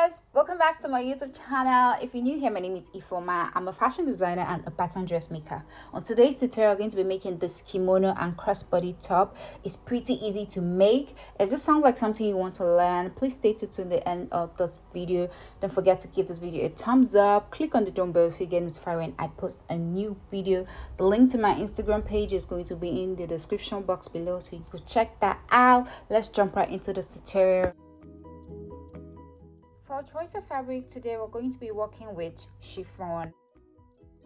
guys, welcome back to my YouTube channel. If you're new here, my name is Ifoma. I'm a fashion designer and a pattern dressmaker. On today's tutorial, I'm going to be making this kimono and crossbody top. It's pretty easy to make. If this sounds like something you want to learn, please stay tuned to the end of this video. Don't forget to give this video a thumbs up. Click on the bell so you get notified when I post a new video. The link to my Instagram page is going to be in the description box below, so you could check that out. Let's jump right into this tutorial. For our choice of fabric today, we're going to be working with chiffon.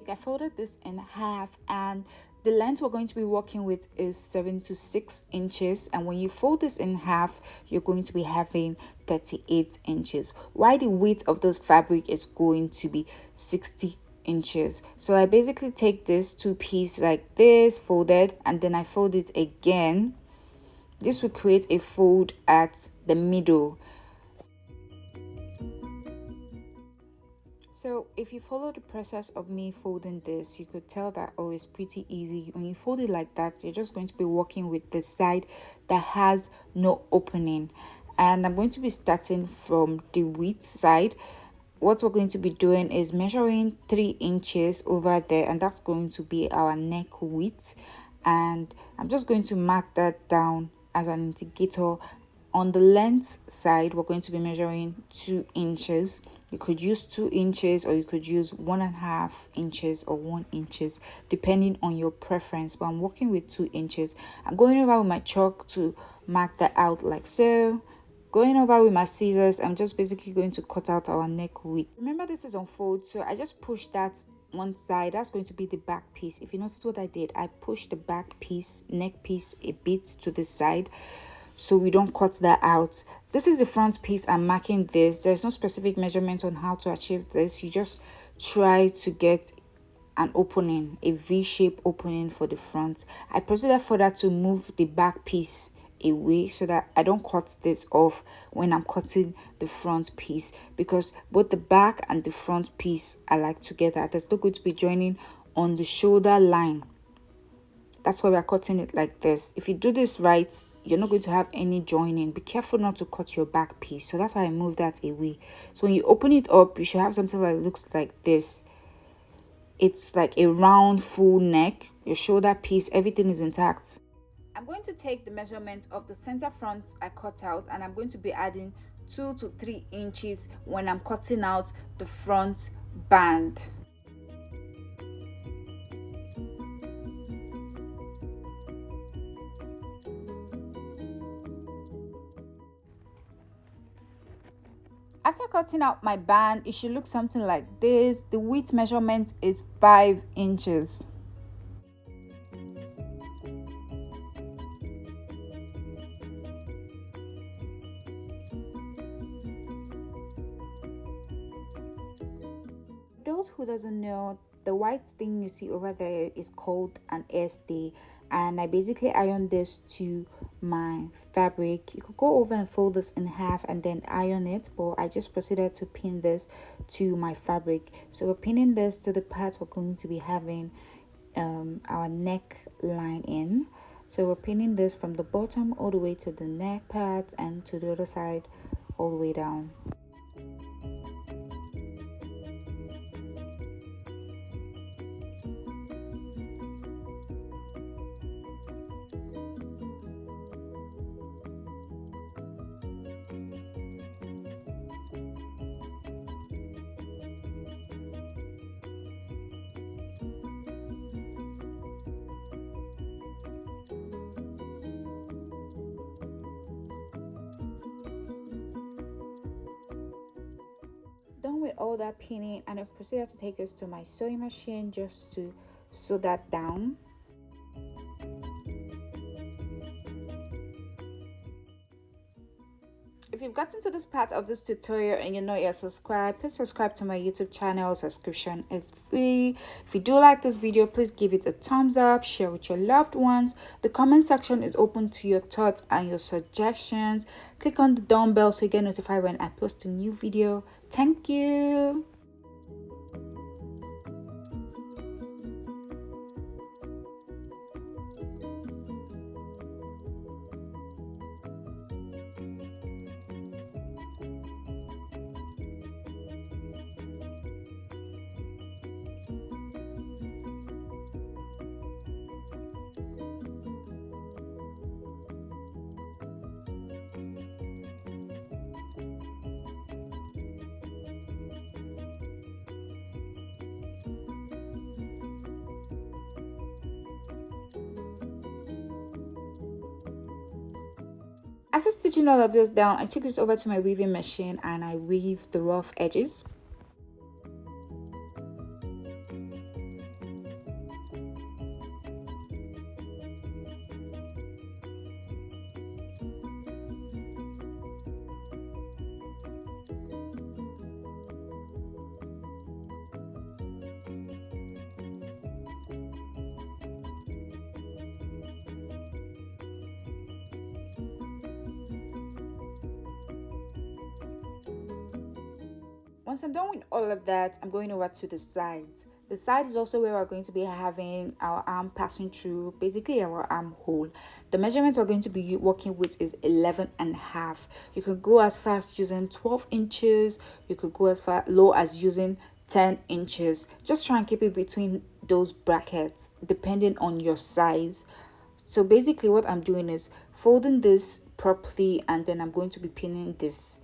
I folded this in half, and the length we're going to be working with is 7 to 6 inches, and when you fold this in half, you're going to be having 38 inches, while the width of this fabric is going to be 60 inches. So I basically take this two piece like this, folded, and then I fold it again. This will create a fold at the middle. So if you follow the process of me folding this, you could tell that, oh, it's pretty easy. When you fold it like that, you're just going to be working with the side that has no opening. And I'm going to be starting from the width side. What we're going to be doing is measuring 3 inches over there, and that's going to be our neck width. And I'm just going to mark that down as an indicator. On the length side, we're going to be measuring 2 inches. You could use 2 inches, or you could use 1.5 inches or 1 inches, depending on your preference. But I'm working with 2 inches. I'm going over with my chalk to mark that out like so. Going over with my scissors, I'm just basically going to cut out our neck width. Remember, this is on fold, so I just push that one side. That's going to be the back piece. If you notice what I did, I pushed the back piece, neck piece, a bit to the side, so we don't cut that out. This is the front piece. I'm marking this. There's no specific measurement on how to achieve this. You just try to get an opening, a V-shaped opening for the front. I proceeded further to move the back piece away so that I don't cut this off when I'm cutting the front piece, because both the back and the front piece are like together. There's not going to be joining on the shoulder line. That's why we're cutting it like this. If you do this right, you're not going to have any joining. Be careful not to cut your back piece. So that's why I moved that away. So when you open it up, you should have something that looks like this. It's like a round full neck. Your shoulder piece, everything is intact. I'm going to take the measurement of the center front I cut out, and I'm going to be adding 2 to 3 inches when I'm cutting out the front band. After cutting out my band, it should look something like this. The width measurement is 5 inches. Those who doesn't know, the white thing you see over there is called an airstay, and I basically iron this to my fabric. You could go over and fold this in half and then iron it, but I just proceeded to pin this to my fabric. So we're pinning this to the part we're going to be having our neck line in. So we're pinning this from the bottom all the way to the neck part, and to the other side all the way down. Done with all that pinning, and I proceeded to take this to my sewing machine just to sew that down. If you've gotten to this part of this tutorial and you're not yet subscribed, please subscribe to my YouTube channel. Subscription is free. If you do like this video, please give it a thumbs up, share with your loved ones. The comment section is open to your thoughts and your suggestions. Click on the dumbbell so you get notified when I post a new video. Thank you. After stitching all of this down, I took this over to my weaving machine and I weave the rough edges. Once I'm done with all of that, I'm going over to the sides. The side is also where we're going to be having our arm passing through, basically our armhole. The measurement we're going to be working with is 11 and a half. You could go as far as using 12 inches. You could go as far low as using 10 inches. Just try and keep it between those brackets depending on your size. So basically what I'm doing is folding this properly, and then I'm going to be pinning this.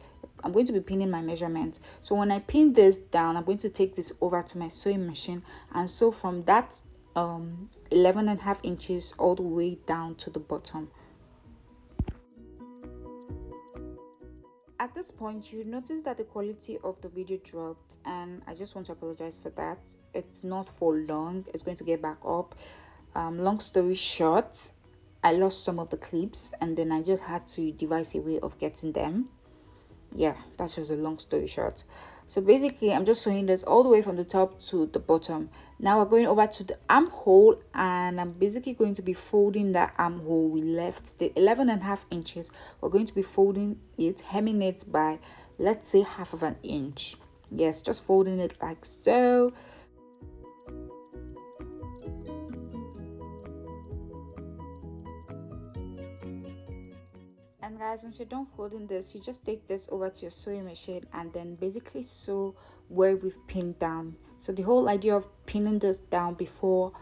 I'm going to be pinning my measurement. So when I pin this down, I'm going to take this over to my sewing machine and sew from that 11 and a half inches all the way down to the bottom. At this point, you notice that the quality of the video dropped, and I just want to apologize for that. It's not for long, it's going to get back up. Long story short, I lost some of the clips and then I just had to devise a way of getting them. Yeah, that's just a long story short. So basically I'm just sewing this all the way from the top to the bottom. Now we're going over to the armhole, and I'm basically going to be folding that armhole. We left the 11 and a half inches. We're going to be folding it, hemming it by, let's say, half of an inch. Yes, just folding it like so. And guys, once you're done folding this, you just take this over to your sewing machine and then basically sew where we've pinned down. So the whole idea of pinning this down before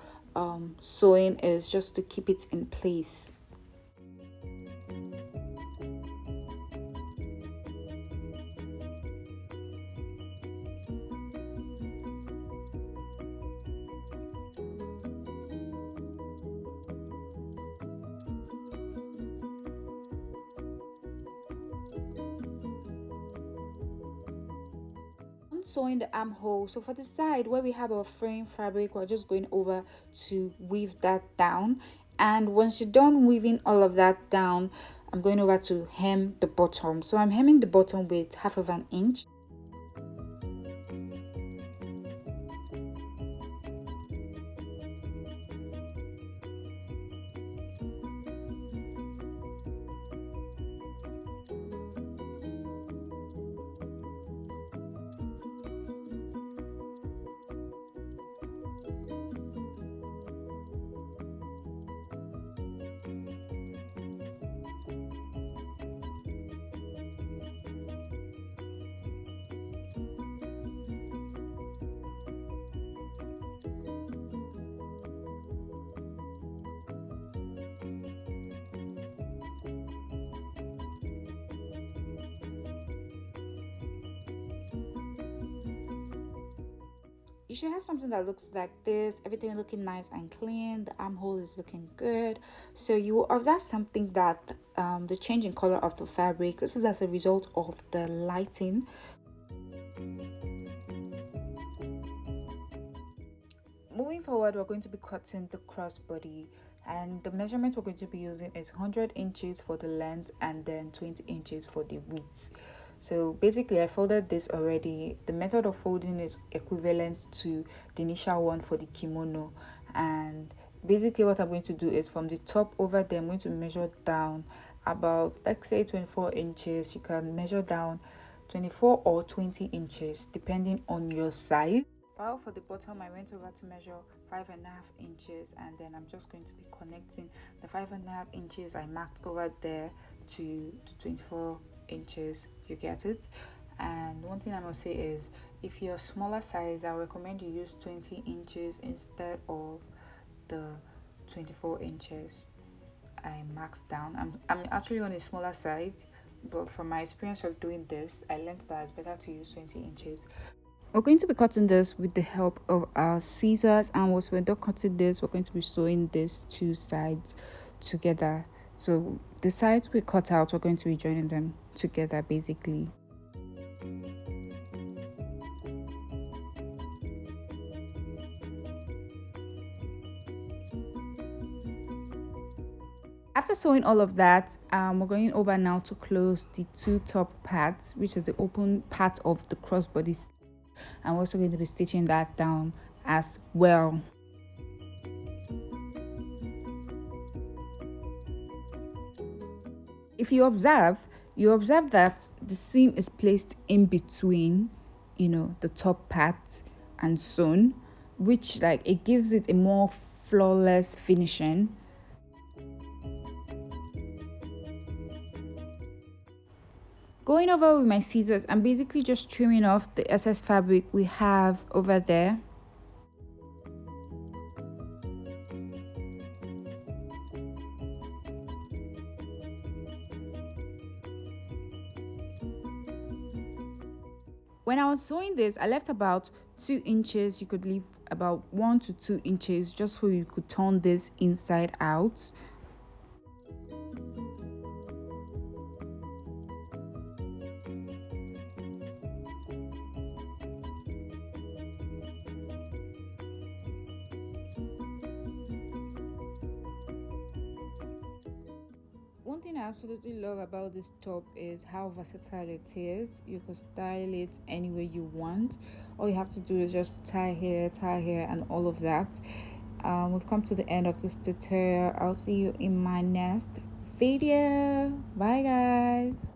sewing is just to keep it in place. Sewing the armhole, so for the side where we have our frame fabric, we're just going over to weave that down. And once you're done weaving all of that down, I'm going over to hem the bottom. So I'm hemming the bottom with half of an inch. You should have something that looks like this, everything looking nice and clean, the armhole is looking good. So you will observe something that the change in color of the fabric, this is as a result of the lighting. Moving forward, we're going to be cutting the crossbody, and the measurement we're going to be using is 100 inches for the length and then 20 inches for the width. So basically I folded this already. The method of folding is equivalent to the initial one for the kimono, and basically what I'm going to do is from the top over there, I'm going to measure down about, let's say, 24 inches. You can measure down 24 or 20 inches depending on your size. While for the bottom, I went over to measure 5.5 inches, and then I'm just going to be connecting the 5.5 inches I marked over there to 24 inches. You get it? And one thing I must say is, if you're smaller size, I recommend you use 20 inches instead of the 24 inches I marked down. I'm actually on a smaller side, but from my experience of doing this, I learned that it's better to use 20 inches. We're going to be cutting this with the help of our scissors, and once we're done cutting this, we're going to be sewing these two sides together. So the sides we cut out, we're going to be joining them together basically. After sewing all of that, we're going over now to close the two top parts, which is the open part of the crossbody. I'm also going to be stitching that down as well. If you observe that the seam is placed in between, the top part and sewn, which like it gives it a more flawless finishing. Going over with my scissors, I'm basically just trimming off the excess fabric we have over there. When I was sewing this, I left about 2 inches. You could leave about 1 to 2 inches just so you could turn this inside out. One thing I absolutely love about this top is how versatile it is. You can style it any way you want. All you have to do is just tie here, and all of that. We've come to the end of this tutorial. I'll see you in my next video. Bye guys.